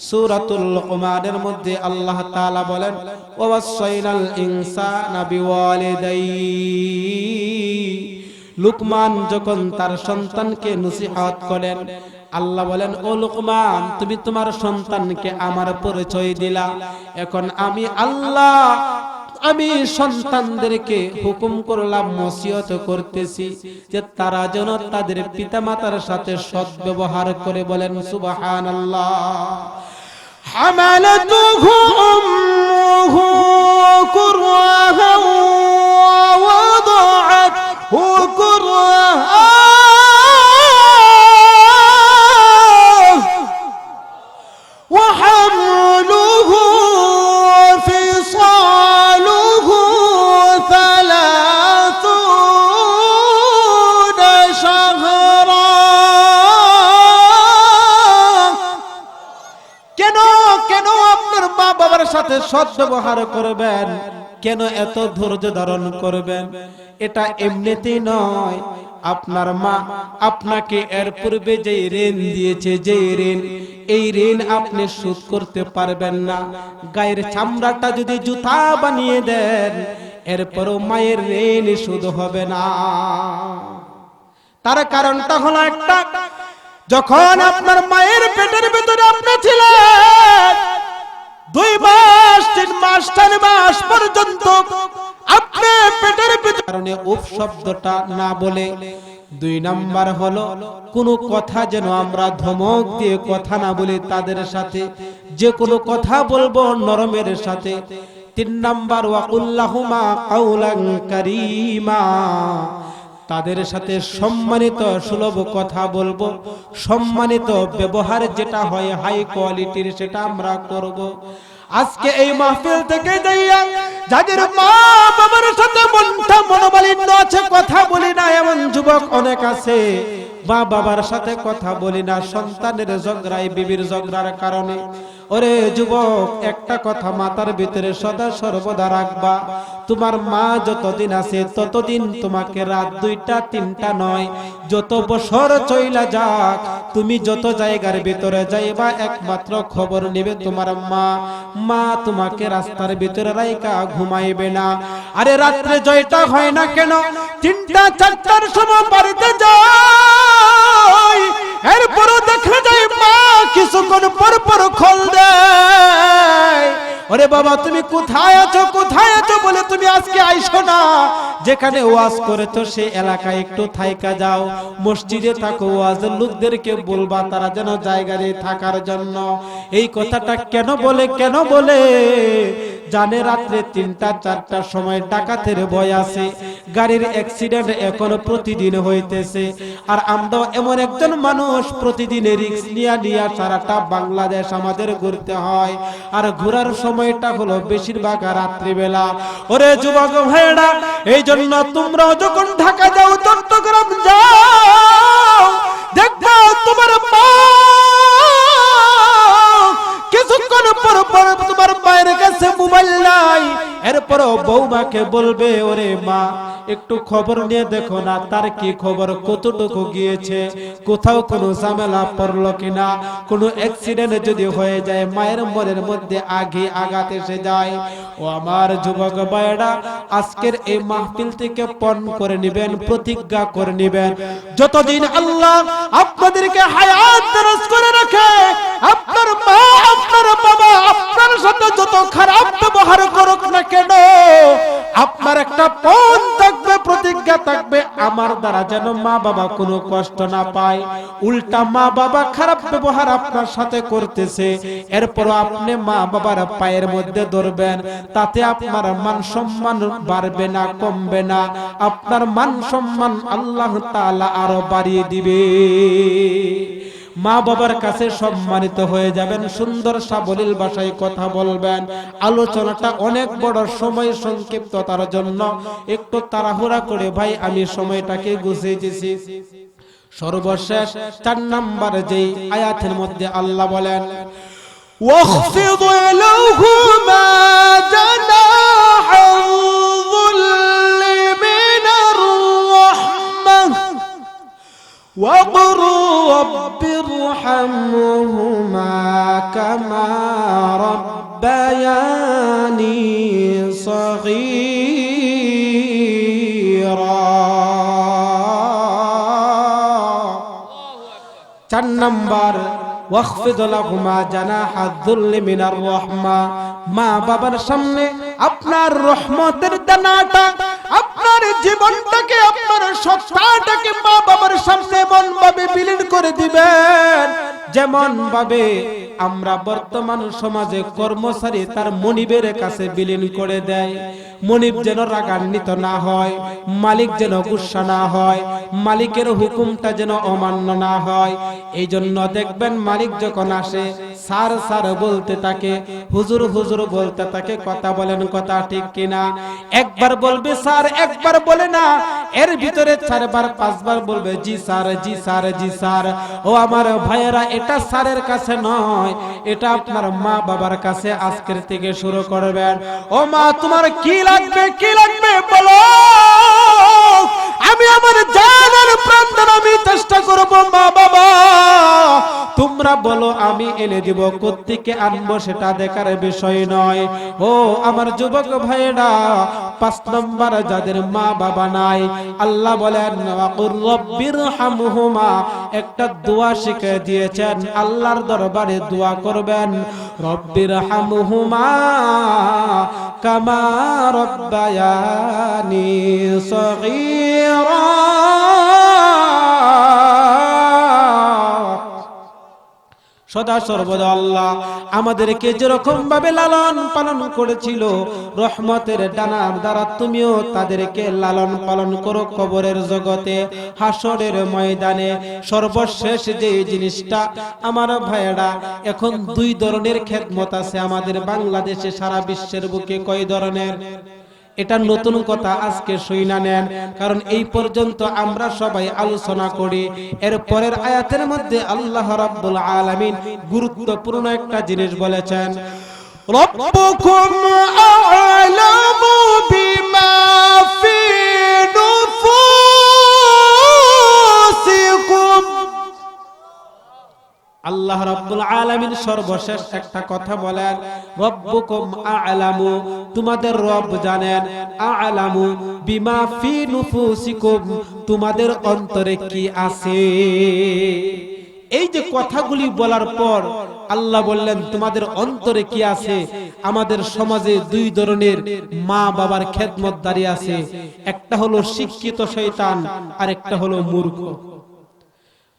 সূরাতুল লুকমানের মধ্যে আল্লাহ তাআলা বলেন, ওয়াসাইনাল ইনসানা বিওয়ালিদাইহি। লুকমান যখন তার সন্তানকে নসিহত করেন, আল্লাহ বলেন, ও লুকমান, তুমি তোমার সন্তানকে আমার পরিচয় দিলা, এখন আমি আল্লাহ আমি সন্তানদেরকে হুকুম করলাম, ওসিয়ত করতেছি যে তারা যেন তাদের পিতামাতার সাথে সদ্ব্যবহার করে। বলেন সুবহানাল্লাহ। হামালাতুহু উম্মুহু কুরহান ওয়া ওয়াদাআতহু কুরহান ওয়া হামলুহু ফিসালুহু 30 শাহরা। কেন আপনার মা বাবার সাথে সদ্ব্যবহার করবেন? কেন এত ধৈর্য ধারণ করবেন? এটা এমনিতেই নয়। আপনার মা আপনাকে এর পূর্বে যে ঋণ দিয়েছে, যে ঋণ, এই ঋণ আপনি শোধ করতে পারবেন না। গায়ের চামড়াটা যদি জুতা বানিয়ে দেন, এরপরও মায়ের ঋণ শোধ হবে না। তার কারণটা হলো একটা, যখন আপনার মায়ের পেটের ভিতরে আপনি ছিলেন, 2 মাস 3 মাস 4 মাস পর্যন্ত আপনি পেটের ভিতরে কারণে উফ শব্দটা না বলে, 2 নাম্বার হলো কোনো কথা যেন আমরা ধমক দিয়ে কথা না বলি তাদের সাথে, যে কোনো কথা বলবো নরমের সাথে। 3 নাম্বার ওয়াকুল্লাহুমা কাউলান কারীমা, তাদের সাথে সম্মানিত সুলভ কথা বলবো, সম্মানিত ব্যবহার যেটা হয় হাই কোয়ালিটির সেটা আমরা করব। আজকে এই মাহফিল থেকে যাইয়া যাদের মা বাবার সাথে মনোমালিন্য আছে, কথা বলি না, এমন যুবক অনেক আছে। মা বাবার সাথে কথা বলি না, সন্তানের ঝগড়ায়, বিবির ঝগড়ার কারণে। ওরে যুবক, একটা কথা মাথার ভিতরে সদা সর্বদা রাখবা, তোমার মা যতদিন আছে ততদিন তোমাকে রাত 2টা 3টা নয়, যত বছর চইলা যাক, তুমি যত জায়গার ভিতরে যাইবা একমাত্র খবর নেবে তোমার মা তোমাকে রাস্তার ভিতরে রাইকা ঘুমাইবে না। আরে রাত্রে জয়টা হয় না কেন? 3টা 4টার সময় বাড়িতে যাই, এরপরও দেখা যায় মা কিছুক্ষণ পর পর খোল দেয়, ওরে বাবা তুমি কোথায় আছো, কোথায় আছো বলে তুমি আজকে আইসো না, যেখানে ওয়াজ করেছো সেই এলাকায় একটু থাইকা যাও, মসজিদে থাকো, ওয়াজের লোকদেরকে বলবা তারা যেন জায়গায় থাকার জন্য। এই কথাটা কেন বলে? কেন বলে? জানে রাত্রে 3টা 4টার সময় ডাকাতের ভয় আছে, গাড়ির অ্যাক্সিডেন্ট এখন প্রতিদিন হইতেছে, আর আমরা এমন একজন মানুষ প্রতিদিন রিস্ক নিয়ে সারাটা বাংলাদেশ আমাদের ঘুরতে হয়, আর ঘোরার সময়টা হলো বেশিরভাগ রাত্রিবেলা। ওরে যুবক ভাইরা, এই জন্য তোমরা যখন ঢাকা যাও, চট্টগ্রাম যাও, দেখবা তোমার মা কিছুক্ষণ পর পর তোমার মায়ের কাছে মোবাইল নাই, এরপরও বৌমাকে বলবে, ওরে মা একটু খবর নিয়ে দেখো না তার কি খবর, কতটুকু গিয়েছে, কোথাও কোনো ঝামেলা পড়লো কিনা, কোনো অ্যাক্সিডেন্ট যদি হয়ে যায় মায়ের মনের মধ্যে আঘাত এসে যায়। ও আমার যুবক ভাইরা, আজকের এই মাহফিল থেকে পণ করে নেবেন, প্রতিজ্ঞা করে নেবেন, যতদিন আল্লাহ আপনাদেরকে হায়াত দরাজ করে রাখে, আপনার মা আপনার বাবা আপনার সাথে যত খারাপ ব্যবহার করুক না কেন, আপনার একটা পণ থাকবে, প্রতিজ্ঞা থাকবে, আমার দ্বারা যেন মা বাবা কোনো কষ্ট না পায়। উল্টা মা বাবা খারাপ ব্যবহার আপনার সাথে করতেছে, এরপর আপনি মা বাবার পায়ের মধ্যে ধরবেন, তাতে আপনার মান সম্মান বাড়বে না, কমবে না, আপনার মান সম্মান আল্লাহ তাআলা আরো বাড়িয়ে দিবে। মা বাবার কাছে সম্মানিত হয়ে যাবেন, সুন্দর সাবলীল ভাষায় কথা বলবেন। আলোচনাটা অনেক বড়, সময় সংক্ষিপ্ততার জন্য একটু তাড়াহুড়া করে ভাই আমি সময়টাকে গুছিয়ে দিয়েছি। সর্বশেষ 4 নম্বর যেই আয়াতের মধ্যে আল্লাহ বলেন, واخفض لهما جناح الذل من الرحمة وقل رب ارحمهما كما ربياني صغيرا 4 নম্বর ওয়াখফিদ লাহুমা জানাহাদ যুল্লি মিনার রাহমা মা বাবার সামনে আপনার রহমতের দানাটা আপনার জীবনটাকে আপনার সত্তাটাকে মা বাবার সামনে এমন ভাবে বিলীন করে দিবেন যেমন ভাবে আমরা বর্তমান সমাজে কর্মচারী তার মনিবের কাছে বিলীন করে দেয়। মনিব যেন রাগান্বিত না হয়, মালিক যেন গুসা না হয়, মালিকের হুকুমটা যেন অমান্য না হয়। এই জন্য দেখবেন মালিক যখন আসে স্যার স্যার বলতে থাকে, হুজুর হুজুর বলতে থাকে। কথা বলেন, কথা ঠিক কিনা? একবার বলবে স্যার, একবার বলে না, এর ভিতরে 4 বার 5 বার বলবে জি স্যার, জি স্যার, জি স্যার। ও আমার ভাইয়েরা, এটা স্যারের কাছে নয়, এটা আপনার মা বাবার কাছে আজকের থেকে শুরু করবেন। ও মা, তোমার কি লাগবে, কি লাগবে বলো, আমি আমার জানের প্রান্তর আমি চেষ্টা করব। মা বাবা তোমরা বলো, আমি এনে দিব। কোত্থেকে আনবো সেটা দেখার বিষয় নয়। ও আমার যুবক ভাইয়েরা, 5 নম্বর যাদের মা বাবা নাই, আল্লাহ বলেন ওয়াকুর রব্বিরহামহুমা, একটা দোয়া শিখিয়ে দিয়েছেন। আল্লাহর দরবারে দোয়া করবেন, রব্বিরহামহুমা কামা রব্বায়ানি সগীরা। সদা সর্বদা আল্লাহ আমাদেরকে যেরকম ভাবে লালন পালন করেছিল, রহমতের ডানার দ্বারা তুমিও তাদেরকে লালন পালন করো কবরের জগতে, হাসরের ময়দানে। সর্বশেষ যে জিনিসটা আমার ভাইয়েরা, এখন 2 ধরনের খেদমত আছে আমাদের বাংলাদেশে, সারা বিশ্বের বুকে কয় ধরনের? এটা নতুন কথা, আজকে শুইনা নেন, কারণ এই পর্যন্ত আমরা সবাই আলোচনা করি। এর পরের আয়াতের মধ্যে আল্লাহ রাব্বুল আলামিন গুরুত্বপূর্ণ একটা জিনিস বলেছেন, রব্বুকুম আ'লামু বিমা ফি নুফুসিকুম। আল্লাহ রাব্বুল আলামিন সর্বশেষ একটা কথা বলেন, রব্বুকুম আ'লামু, তোমাদের রব জানেন, আ'লামু বিমা ফি নুফুসিকুম, তোমাদের অন্তরে কি আছে। এই যে কথাগুলি বলার পর আল্লাহ বললেন তোমাদের অন্তরে কি আছে। আমাদের সমাজে 2 ধরনের মা বাবার খেদমতদারি আছে, একটা হলো শিক্ষিত শয়তান, আর একটা হলো মূর্খ।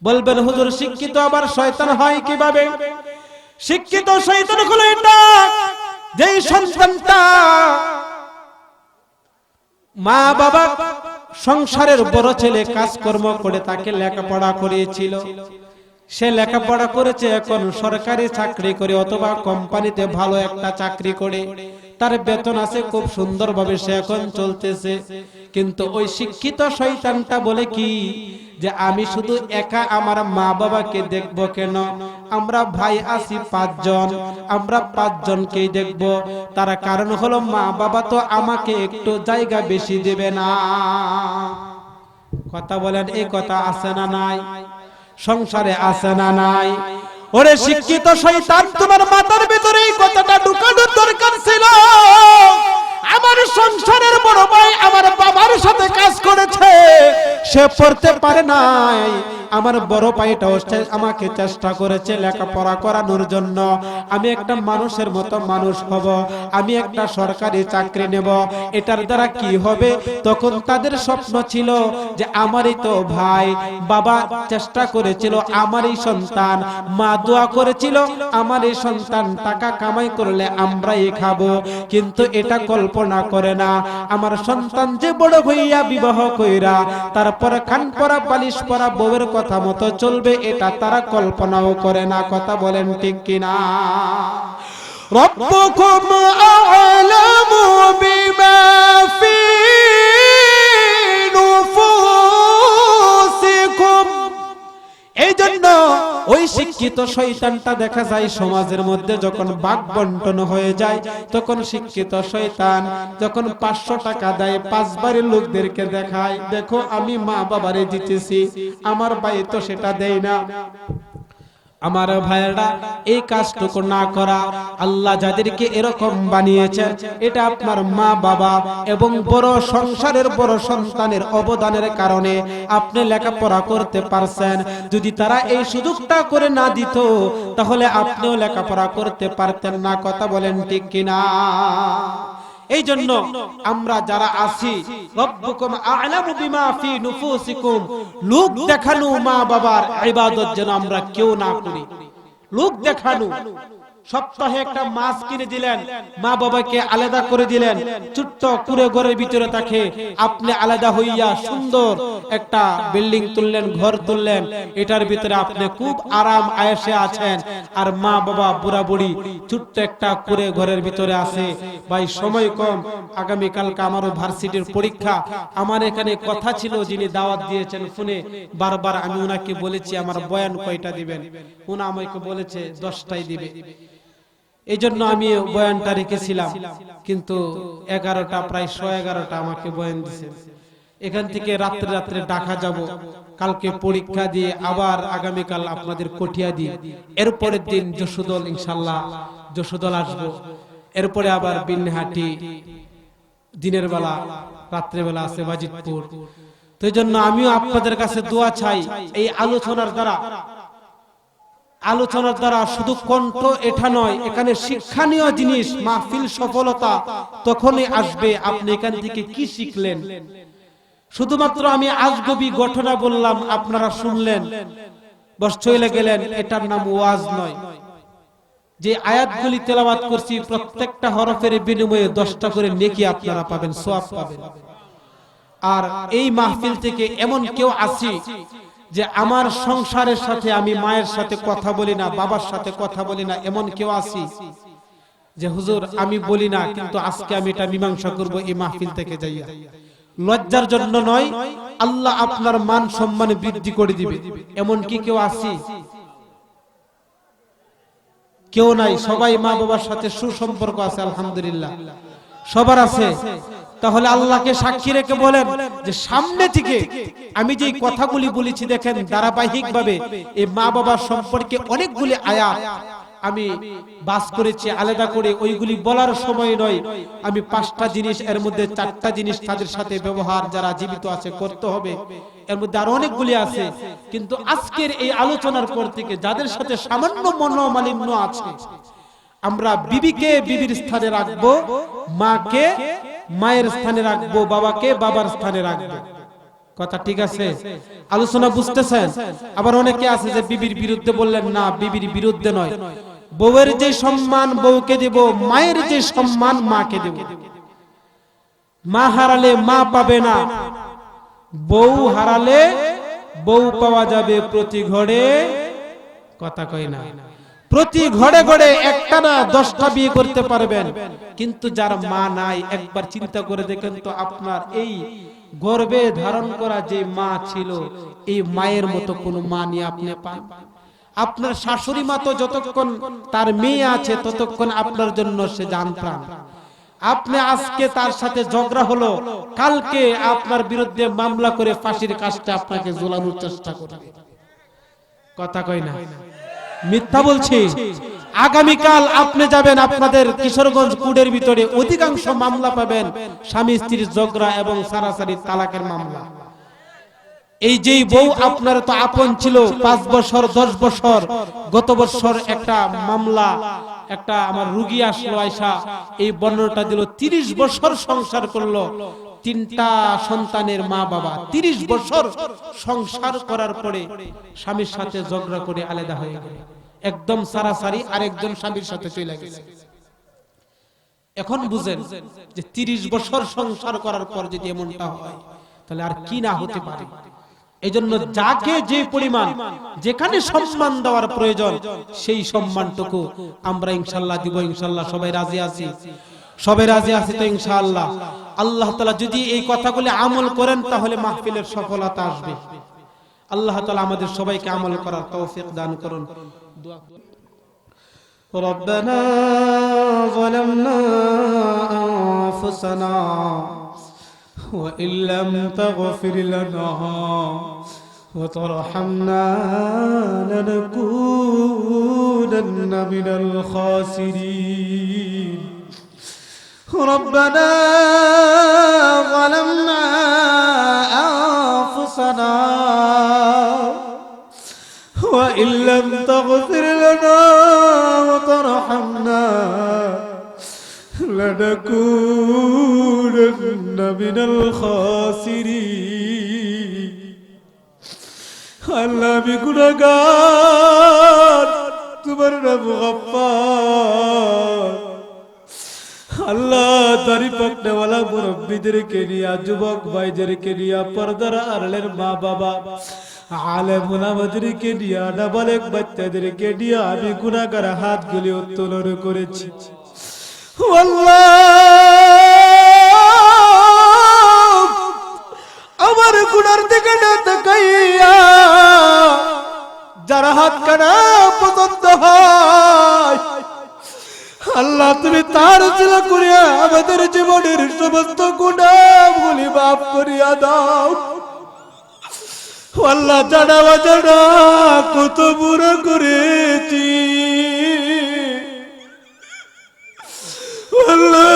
বলবেন হুজুর, শিক্ষিত আবার শয়তান হয় কিভাবে? শিক্ষিত শয়তান হলো এটা, যেই সন্তানটা মা বাবা সংসারের বড় ছেলে কাজকর্ম করে তাকে লেখাপড়া করিয়েছিল, সে লেখাপড়া করেছে, এখন সরকারি চাকরি করে অথবা কোম্পানিতে ভালো একটা চাকরি করে, তার বেতন আছে, খুব সুন্দরভাবে সে এখন চলতেছে। কিন্তু ওই শিক্ষিত শয়তানটা বলে কি, যে আমি শুধু একা আমার মা বাবাকে দেখবো কেন, আমরা ভাই আছি 5 জন, আমরা 5 জনকেই দেখবো। তার কারণ হলো মা বাবা তো আমাকে একটু জায়গা বেশি দেবে না। কথা বলেন, এই কথা আছে না নাই? সংসারে আছে না নাই? ওরে শিক্ষিত শয়তান, তোমার মাথার ভিতরে এই কথাটা ঢুকানোর দরকার ছিল। আমার সংসারের বড় ভাই আমার বাবার সাথে কাজ করেছে, সে পড়তে পারে নাই, আমার বড় ভাইটাও আমাকে চেষ্টা করেছে লেখাপড়া করানোর জন্য। আমি একটা মানুষের মতো মানুষ হব, আমি একটা সরকারি চাকরি নেব, এটার দ্বারা কি হবে? তখন তাদের স্বপ্ন ছিল যে আমারই তো ভাই, বাবা চেষ্টা করেছিল আমারই সন্তান, মা দোয়া করেছিল আমারই সন্তান টাকা কামাই করলে আমরাই খাবো। কিন্তু এটা কল্পনা করে না আমার সন্তান যে বড় হইয়া বিবাহ কইরা তারপর খান পরা বালিশ পরা বউয়ের কথা মতো চলবে, এটা তারা কল্পনাও করে না। কথা বলেন ঠিক কিনা? রব্বুকুম আ'লামু বিমা ফি নুফুসিকুম। এই জন্য ওই শিক্ষিত শয়তানটা দেখা যায় সমাজের মধ্যে যখন ভাগ বন্টন হয়ে যায়, তখন শিক্ষিত শয়তান যখন 500 টাকা দেয় 5 বারের লোকদেরকে দেখায়, দেখো আমি মা বাবারে দিতেছি, আমার ভাই তো সেটা দেয় না। আমার ভাইয়েরা, এই কাজটুকু না করা, আল্লাহ যাদেরকে এরকম বানিয়েছেন, এটা আপনার মা বাবা এবং বড় সংসারের বড় সন্তানের অবদানের কারণে আপনি লেখাপড়া করতে পারছেন। যদি তারা এই সুযোগটা করে না দিত, তাহলে আপনিও লেখাপড়া করতে পারতেন না। কথা বলেন ঠিক কিনা? এই জন্য আমরা যারা আছি, রব্বুকুম আ'লামু বিমা ফি নুফুসিকুম, লোক দেখানো মা বাবার ইবাদত যেন আমরা কেউ না করি। লোক দেখানো, সপ্তাহে একটা মাছ কিনে দিলেন, মা বাবাকে আলাদা করে দিলেন, ছোট্ট কুড়ে ঘরের ভিতরে থাকে, আপনি আলাদা হইয়া সুন্দর একটা বিল্ডিং তুললেন, ঘর তুললেন, এটার ভিতরে আপনি খুব আরাম আয়েশে আছেন, আর মা বাবা বুড়া বুড়ি ছোট্ট একটা কুড়ে ঘরের ভিতরে আছে। ভাই সময় কম, আগামী কালকে আমারও ভার্সিটির পরীক্ষা। আমার এখানে কথা ছিল, যিনি দাওয়াত দিয়েছেন ফোনে, বারবার আমি ওনাকে বলেছি আমার বয়ান কয়টা দিবেন, উনি আমাকে বলেছে 10টাই দিবে। এই জন্য আমি বয়ানটা রেখেছিলাম, কিন্তু 11টা, প্রায় 11:30 আমাকে বয়ান দিয়েছে। এখান থেকে রাত্রে রাত্রে ঢাকা যাব, কালকে পরীক্ষা দিয়ে আবার আগামীকাল আপনাদের কটিয়া দিয়ে, এরপরের দিন যশোদল, ইনশাল্লাহ যশোদল আসবো, এরপরে আবার বিনহাটি, দিনের বেলা, রাত্রে বেলা আছে বাজিতপুর। তো এই জন্য আমিও আপনাদের কাছে দোয়া চাই, এই আলোচনার দ্বারা শুধু কণ্ঠ এটা নয়, এখানে শিক্ষণীয় জিনিস, মাহফিল সফলতা তখনই আসবে আপনি এখান থেকে কি শিখলেন। শুধুমাত্র আমি আজগবি ঘটনা বললাম, আপনারা শুনলেন, বস চলে গেলেন, এটার নাম ওয়াজ নয়। যে আয়াতগুলি তেলাওয়াত করছি, প্রত্যেকটা হরফের বিনিময়ে 10টা করে নেকি আপনারা পাবেন, সওয়াব পাবেন। আর এই মাহফিল থেকে এমন কেউ আসি যে আমার সংসারের সাথে, আমি মায়ের সাথে কথা বলি না, বাবার সাথে কথা বলি না, এমন কেউ আসি যে হুজুর আমি বলি না, কিন্তু আজকে আমি এটা মীমাংসা করব এই মাহফিল থেকে যাইয়া। লজ্জার জন্য নয়, আল্লাহ আপনার মান সম্মান বৃদ্ধি করে দিবে, এমন কি কেউ আসি? কেউ নাই, সবাই মা বাবার সাথে সুসম্পর্ক আছে, আলহামদুলিল্লাহ সবার আছে। তাহলে আল্লাহকে সাক্ষী রেখে বলেন যে সামনে থেকে আমি যে কথাগুলি বলেছি, দেখেন ধারাবাহিকভাবে এই মা বাবার সম্পর্কে অনেকগুলি আয়াত আমি বাস করেছি আলাদা করে, ওইগুলি বলার সময় নয়। আমি 5টা জিনিস, এর মধ্যে 4টা জিনিস তাদের সাথে ব্যবহার যারা জীবিত আছে করতে হবে, এর মধ্যে আরো অনেকগুলি আছে। কিন্তু আজকের এই আলোচনার পর থেকে যাদের সাথে সামান্য মনোমালিন্য আছে, আমরা বিবিকে বিবির স্থানে রাখবো, মাকে মায়ের স্থানে রাখবো, বাবাকে বাবার স্থানে রাখবো। কথা ঠিক আছে? আলোচনা বুঝতেছেন? আবার অনেকে আছে যে বিবির বিরুদ্ধে বললেন, না বিবির বিরুদ্ধে নয়, বউয়ের যে সম্মান বউকে দেব, মায়ের যে সম্মান মাকে দেব। মা হারালে মা পাবে না, বউ হারালে বউ পাওয়া যাবে প্রতি ঘরে। কথা কই না? প্রতি ঘরে ঘরে একটা না 10টা বিয়ে করতে পারবেন, কিন্তু যার মা নাই, একবার চিন্তা করে দেখেন তো, আপনার এই গর্ভে ধারণ করা যে মা ছিল, এই মায়ের মতো কোনো মা নিয়ে আপনি পান? আপনার শাশুড়ি মা তো যতক্ষণ তার মেয়ে আছে ততক্ষণ আপনার জন্য সে জান প্রাণ। আপনি আজকে তার সাথে ঝগড়া হলো, কালকে আপনার বিরুদ্ধে মামলা করে ফাঁসির কাজটা আপনাকে ঝোলানোর চেষ্টা করবে। কথা কই না? মিথ্যা বলছি? আগামীকাল আপনি যাবেন আপনাদের কিশোরগঞ্জ কোর্টের ভিতরে, অধিকাংশ মামলা পাবেন স্বামী স্ত্রীর ঝগড়া এবং সারাসারি তালাকের মামলা। এই যেই বউ আপনার তো আপন ছিল 5 বছর 10 বছর, গত বছর একটা মামলা, একটা আমার রোগী আসলো আয়সা, এই বর্ণনাটা দিল, 30 বছর সংসার করলো, 3টা সন্তানের মা বাবা, 30 বছর সংসার করার পরে স্বামীর সাথে ঝগড়া করে আলাদা হয়ে গেল, একদম সারাসারি আরেকজন স্বামীর সাথে চলে গেছে। এখন বুঝেন যে 30 বছর সংসার করার পর যদি এমনটা হয়, তাহলে আর কি না হতে পারে। এই জন্য যাকে যে পরিমাণ যেখানে সম্মান দেওয়ার প্রয়োজন, সেই সম্মানটুকু আমরা ইনশাআল্লাহ দিব। ইনশাআল্লাহ সবাই রাজি আছি? সবাই রাজি আছে তো ইনশাআল্লাহ? আল্লাহ তাআলা যদি এই কথাগুলি আমল করেন, তাহলে মাহফিলের সফলতা আসবে। আল্লাহ তাআলা আমাদের সবাইকে আমল করার তৌফিক দান করুন। ربنا ظلمنا أنفسنا وإن لم تغفر لنا وترحمنا لنكونن من الخاسرين ربنا ظلمنا أنفسنا وإن لم تغفر لنا وترحمنا لنكونن من الخاسرين আল্লাহ আমি গুনাহগার, তোমার নাম গফফার। আল্লাহ দাড়ি পাকনেওয়ালা মুরব্বিদেরকে নিয়ে, যুবক ভাইদেরকে নিয়ে, পর্দার আড়ালের মা বাবা, আলেম ওলামাদেরকে নিয়ে, নাবালেগ বাচ্চাদেরকে নিয়ে আমি গুনাহগার হাতগুলি উত্তোলন করেছি। আল্লাহ আমার গুনার দিকে না তাকাইয়া যারা হাত কানা পছন্দ হয়, আল্লাহ তুমি তার উসিলা করিয়া আমাদের জীবনের সমস্ত গুনাহগুলি মাফ করিয়া দাও। আল্লাহ জানা অজানা কত বুড়ো করেছি, আল্লাহ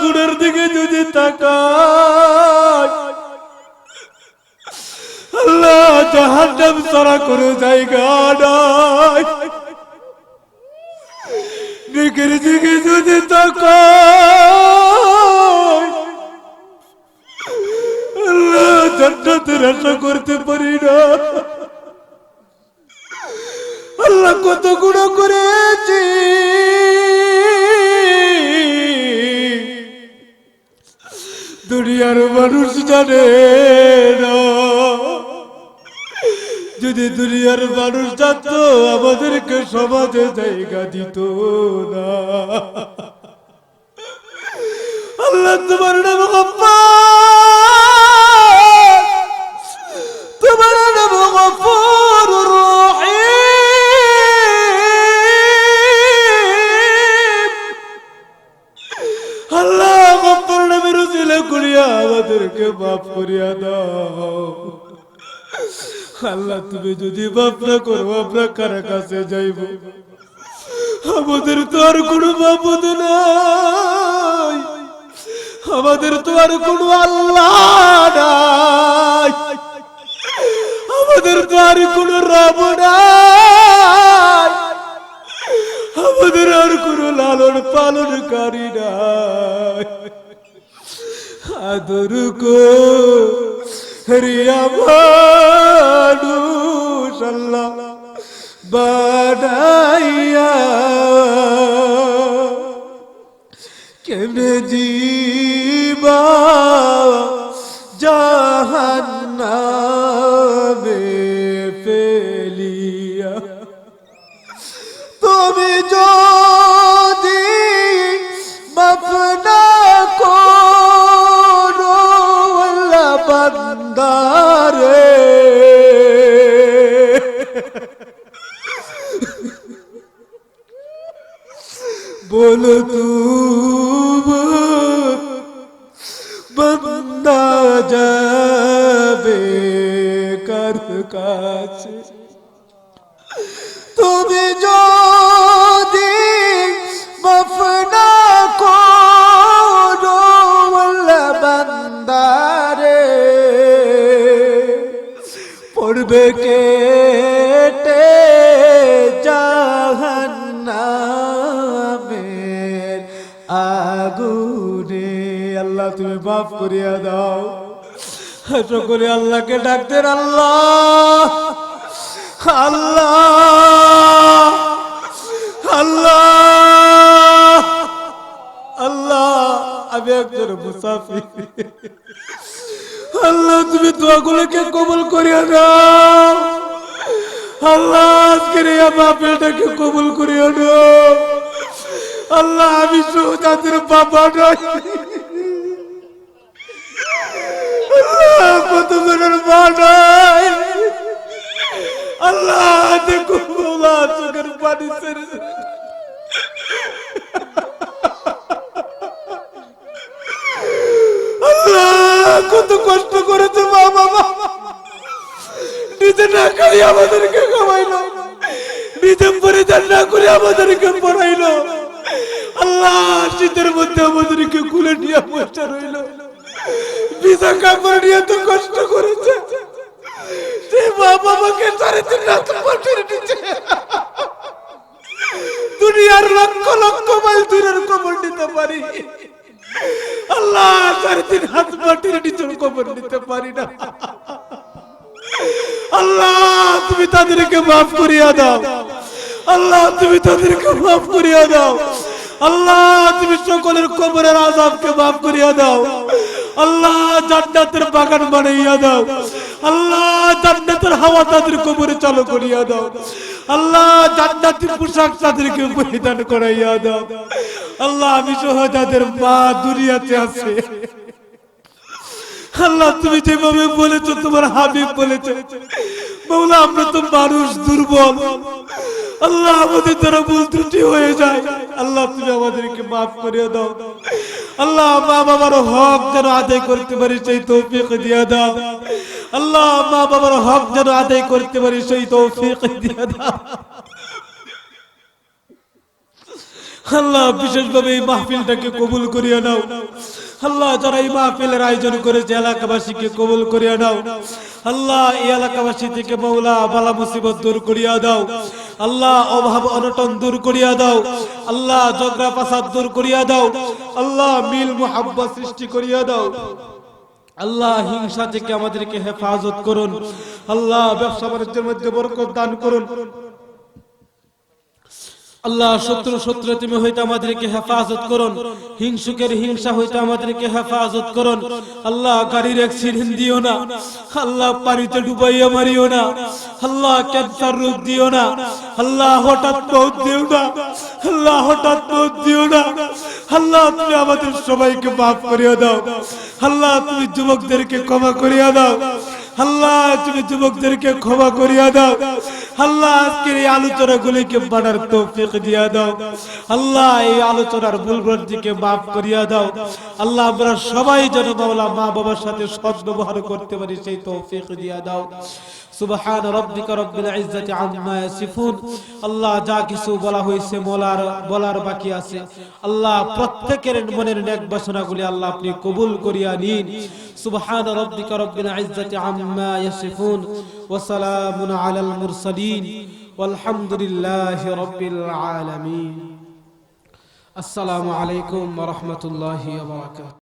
গুনার দিকে যদি তাকাই, আল্লাহ জাহান্নাম ছাড়া কোনো জায়গা নাই। নেকের দিকে যদি তাকাই, আল্লাহ জান্নাতের আশা করতে পারি না। আল্লাহ কত গুনাহ করেছি, দুনিয়ার মানুষ জানে না। যদি দুনিয়ার মানুষ জানতো আমাদেরকে সমাজে জায়গা দিত না। আল্লাহ তোমার নাম গফফার, তোমার নাম গফুরুর রহিম। আল্লাহ গফফার নামের উসিলা করিয়া আমাদেরকে মাফ করিয়া দাও। আল্লাহ তুমি যদি মাফ না করো আমরা কার কাছে যাইব? আমাদের তো আর কোনো মাবুদ নাই, আমাদের তো আর কোনো আল্লাহ নাই, আমাদের তো আর কোনো রব নাই, আমাদের আর কোনো লালন পালনকারী নাই। আদর কো রিয়া মানুষ আল্লাহ বানাইয়া কেমনে জীবা জাহান্নামে ফেলিয়া। তুমি যদি মাফ না করো আল্লাহ বান্দারে, বলো তুমি বান্দা যাবে কার কাছে? তুমি যদি মাফ না করো আল্লাহ বান্দারে, পড়বে কেটে জাহান্নামের আগুনে। আল্লাহ তুমি মাফ করিয়া দাও। সকলে আল্লাহকে ডাকতেন, আল্লাহ আল্লাহ আল্লাহ আল্লাহ। আমি একজন মুসাফির, আল্লাহ তুমি দোয়াগুলোকে কবুল করিয়া দাও। আল্লাহ আজকের এই বাপেরটাকে কবুল করিয়া দাও। আল্লাহ আমি সৌজাদের বাবা নই, আল্লাহ কত জনের মা নয়, পানি ছেড়ে আল্লাহ কত কষ্ট করেছে মা বাবা, নিজে না খাই আমাদেরকে খাওয়াইলো, নিজে পরিধান না করে আমাদেরকে পড়াইলো। আল্লাহ শীতের মধ্যে আমাদেরকে কুলে নিয়ে বসে রইল, ভিজা কাপড় নিয়ে তো কষ্ট করেছে। সে মা বাবাকে 3.5 রাত পাঠিয়ে দিচ্ছে। দুনিয়ার লক্ষ লক্ষ মাইল দূরের কবর নিতে পারি, আল্লাহ 3.5 হাত মাটির নিচের কবর নিতে পারি না। আল্লাহ তুমি তাদেরকে মাফ করিয়া দাও, আল্লাহ তুমি তাদেরকে মাফ করিয়া দাও, আল্লাহ তুমি সকলের কবরের আযাবকে মাফ করিয়া দাও, আল্লাহ জান্নাতের বাগান বানাইয়া দাও, আল্লাহ জান্নাতের হাওয়া তাদের কবরে চালু করিয়া দাও, আল্লাহ জান্নাতি পোশাক তাদেরকে পরিধান করাইয়া দাও। আল্লাহ আমি সহ যাদের মা দুনিয়াতে আছে, আল্লাহ তুমি যেভাবে বলেছো তোমার হাবিব বলেছে, মাওলা আমরা তো মানুষ দুর্বল, আল্লাহ আমাদের দ্বারা ভুল ত্রুটি হয়ে যায়, আল্লাহ তুমি আমাদেরকে মাফ করে দাও। আল্লাহ মা বাবার হক যেন আদায় করতে পারি সেই তৌফিক দিয়া দাও, আল্লাহ মা বাবার হক যেন আদায় করতে পারি সেই তৌফিক দিয়া দাও। আল্লাহ বিশেষভাবে এই মাহফিলটাকে কবুল করিয়া নাও, আল্লাহ যারা এই মাহফিলের আয়োজন করেছে এলাকাবাসীকে কবুল করিয়া নাও, আল্লাহ এই এলাকাবাসী থেকে মাওলা বালা মুসিবত দূর করিয়া দাও, আল্লাহ অভাব অনটন দূর করিয়া দাও, আল্লাহ ঝগড়া ফাসাদ দূর করিয়া দাও, আল্লাহ মিল মুহাব্বত সৃষ্টি করিয়া দাও, আল্লাহ হিংসা থেকে আমাদেরকে হেফাজত করুন, আল্লাহ ব্যবসা বাণিজ্যের মধ্যে বরকত দান করুন, আল্লাহ শত্রু তুমি হইতে আমাদেরকে হেফাজত করুন, হিংসুকের হিংসা হইতে আমাদেরকে হেফাজত করুন, আল্লাহ গাড়ির অ্যাক্সিডেন্ট দিও না, আল্লাহ পানিতে ডুবাইয়া মারিও না, আল্লাহ ক্যান্সার রোগ দিও না, আল্লাহ হঠাৎ মওত দিও না, আল্লাহ হঠাৎ মওত দিও না, আল্লাহ তুমি আমাদের সবাইকে মাফ করিয়া দাও, আল্লাহ তুমি যুবকদেরকে ক্ষমা করিয়া দাও, আল্লাহ তুমি যুবকদেরকে ক্ষমা করিয়া দাও, আল্লাহ আজকের এই আলোচনাগুলিকে বাড়ার তৌফিক দিয়া দাও, আল্লাহ এই আলোচনার ভুলভ্রান্তিকে মাফ করিয়া দাও, আল্লাহ আমরা সবাই যেন মাওলা মা বাবার সাথে সদ্ব্যবহার করতে পারি সেই তৌফিক দিয়া দাও। সুবহান রাব্বিকা রাব্বিল ইজ্জাতি আম্মা ইয়াসিফুন। আল্লাহ যা কিছু বলা হয়েছে বলার বাকি আছে, আল্লাহ প্রত্যেকের মনের নেক বাসনাগুলি আল্লাহ আপনি কবুল করিয়া নিন। সুবহান রাব্বিকা রাব্বিল ইজ্জাতি আম্মা ইয়াসিফুন ওয়া সালামুন আলাল মুরসালিন ওয়ালহামদুলিল্লাহি রাব্বিল আলামিন। আসসালামু আলাইকুম ওয়া রাহমাতুল্লাহি ওয়া বারাকাতুহু।